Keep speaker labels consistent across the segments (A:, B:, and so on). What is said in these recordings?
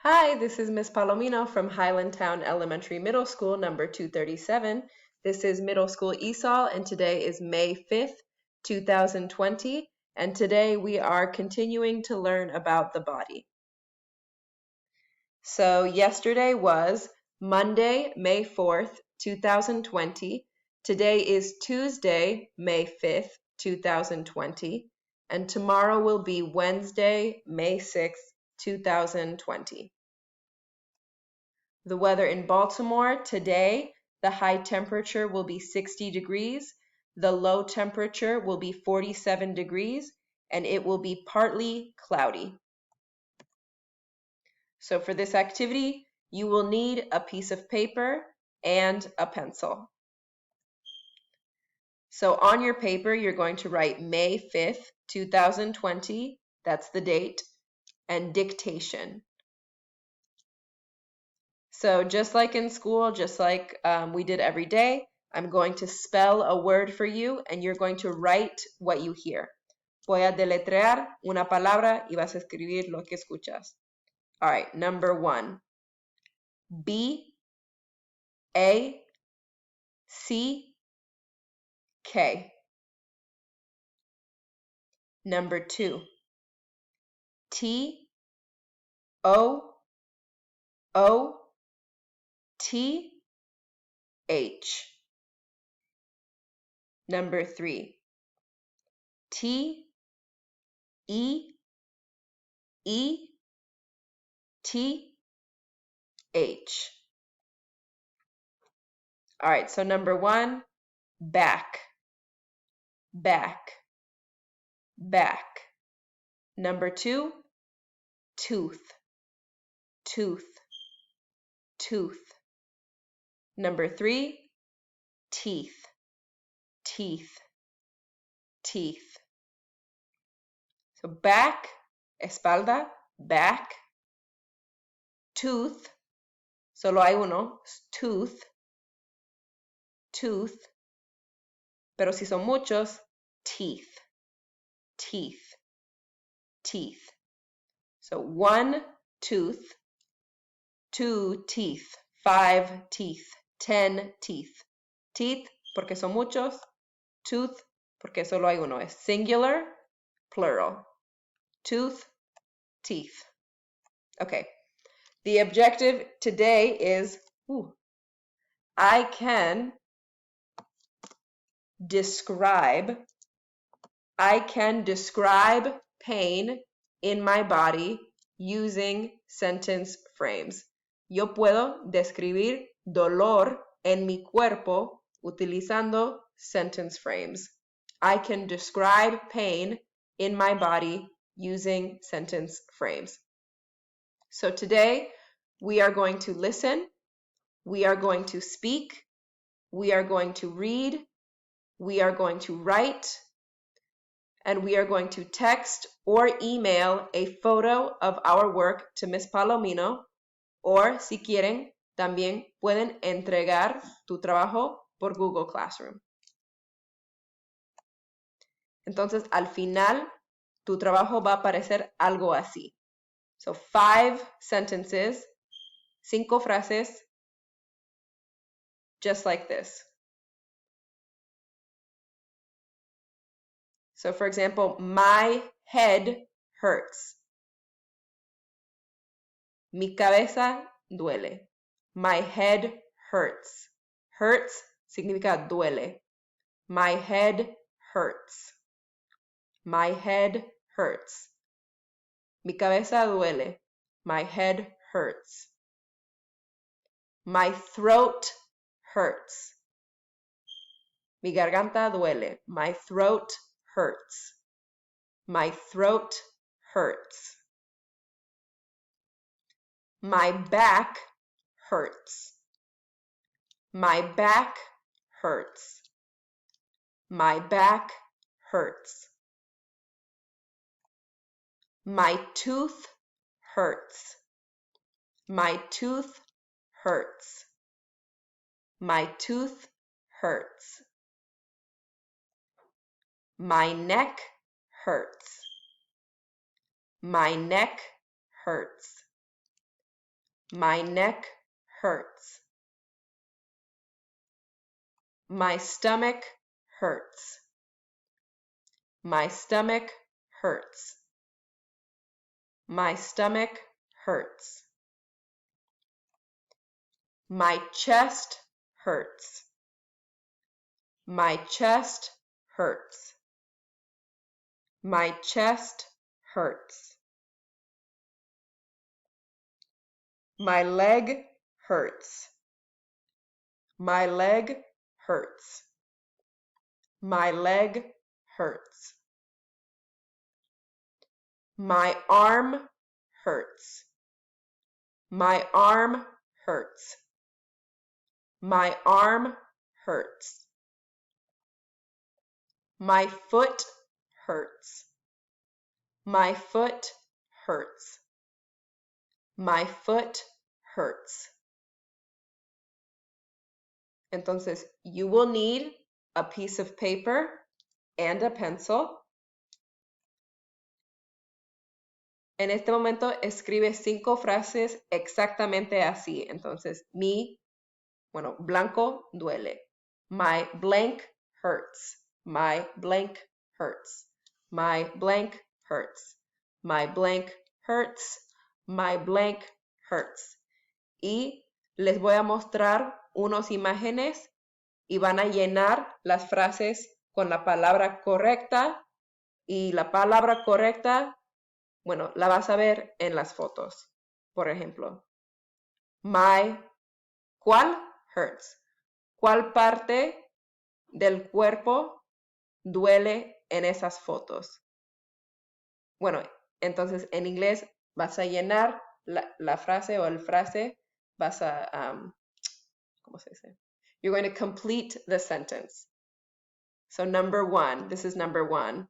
A: Hi, this is Miss Palomino from Highlandtown Elementary Middle School, number 237. This is Middle School ESOL, and today is May 5th, 2020. And today we are continuing to learn about the body. So yesterday was Monday, May 4th, 2020. Today is Tuesday, May 5th, 2020. And tomorrow will be Wednesday, May 6th, 2020. The weather in Baltimore today, the high temperature will be 60 degrees, the low temperature will be 47 degrees, and it will be partly cloudy. So for this activity, you will need a piece of paper and a pencil. So on your paper, you're going to write May 5th, 2020, that's the date, and dictation. So just like in school, just like we did every day, I'm going to spell a word for you and you're going to write what you hear. Voy a deletrear una palabra y vas a escribir lo que escuchas. All right, number 1. B, A, C, K. Number 2. T, O, O, T, H. Number 3. T, E, E, T, H. All right, so number 1, back, back, back. Number 2, tooth, tooth, tooth. Number 3, teeth, teeth, teeth. So back, espalda, back, tooth, solo hay uno, tooth, tooth, pero si son muchos, teeth, teeth, teeth. So 1 tooth, 2 teeth, 5 teeth, 10 teeth. Teeth, porque son muchos. Tooth, porque solo hay uno. Es singular, plural. Tooth, teeth. Okay. The objective today is, I can describe pain in my body using sentence frames. Yo puedo describir dolor en mi cuerpo utilizando sentence frames. I can describe pain in my body using sentence frames. So today we are going to listen, we are going to speak, we are going to read, we are going to write, and we are going to text or email a photo of our work to Miss Palomino, or si quieren, también pueden entregar tu trabajo por Google Classroom. Entonces, al final, tu trabajo va a parecer algo así. So 5 sentences, 5 frases, just like this. So for example, my head hurts. Mi cabeza duele. My head hurts. Hurts significa duele. My head hurts. My head hurts. Mi cabeza duele. My head hurts. My throat hurts. Mi garganta duele. My throat hurts. My throat hurts. My back hurts. My back hurts. My back hurts. My tooth hurts. My tooth hurts. My tooth hurts. My neck hurts. My neck hurts. My neck hurts. My stomach hurts. My stomach hurts. My stomach hurts. My chest hurts. My chest hurts. My chest hurts. My leg hurts. My leg hurts. My leg hurts. My arm hurts. My arm hurts. My arm hurts. My foot hurts. My foot hurts. My foot hurts. Entonces, you will need a piece of paper and a pencil. En este momento escribe 5 frases exactamente así. Entonces, blanco duele. My blank hurts. My blank hurts. My blank hurts. My blank hurts. My blank hurts. Y les voy a mostrar unas imágenes y van a llenar las frases con la palabra correcta. Y la palabra correcta, la vas a ver en las fotos. Por ejemplo, ¿cuál hurts? ¿Cuál parte del cuerpo duele en esas fotos? Bueno, entonces en inglés vas a llenar la frase o el frase, vas a, ¿cómo se dice? You're going to complete the sentence. So number 1, this is number 1.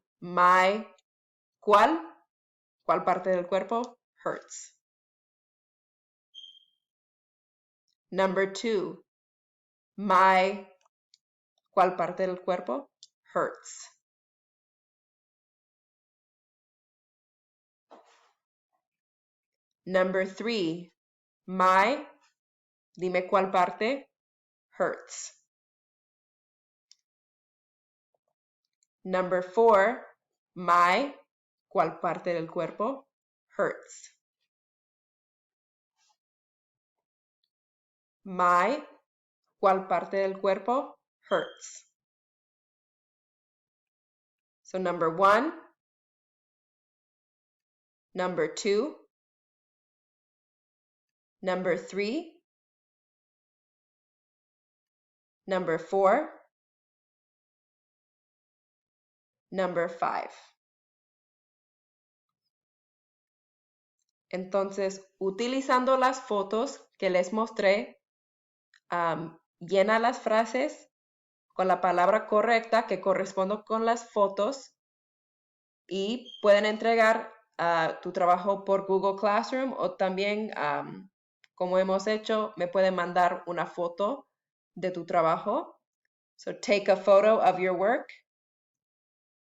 A: ¿Cuál parte del cuerpo hurts? Number 2, ¿cuál parte del cuerpo hurts? Number 3, dime cuál parte hurts. Number 4, ¿cuál parte del cuerpo hurts? ¿Cuál parte del cuerpo hurts? So number 1, number 2, number 3, number 4, number 5. Entonces, utilizando las fotos que les mostré, llena las frases con la palabra correcta que corresponde con las fotos y pueden entregar tu trabajo por Google Classroom o también, como hemos hecho, me pueden mandar una foto de tu trabajo. So take a photo of your work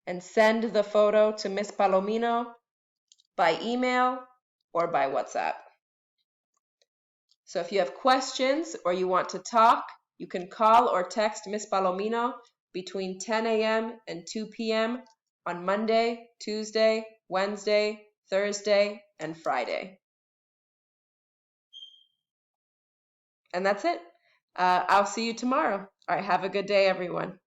A: and send the photo to Miss Palomino by email or by WhatsApp. So if you have questions or you want to talk, you can call or text Miss Palomino between 10 a.m. and 2 p.m. on Monday, Tuesday, Wednesday, Thursday, and Friday. And that's it. I'll see you tomorrow. All right, have a good day, everyone.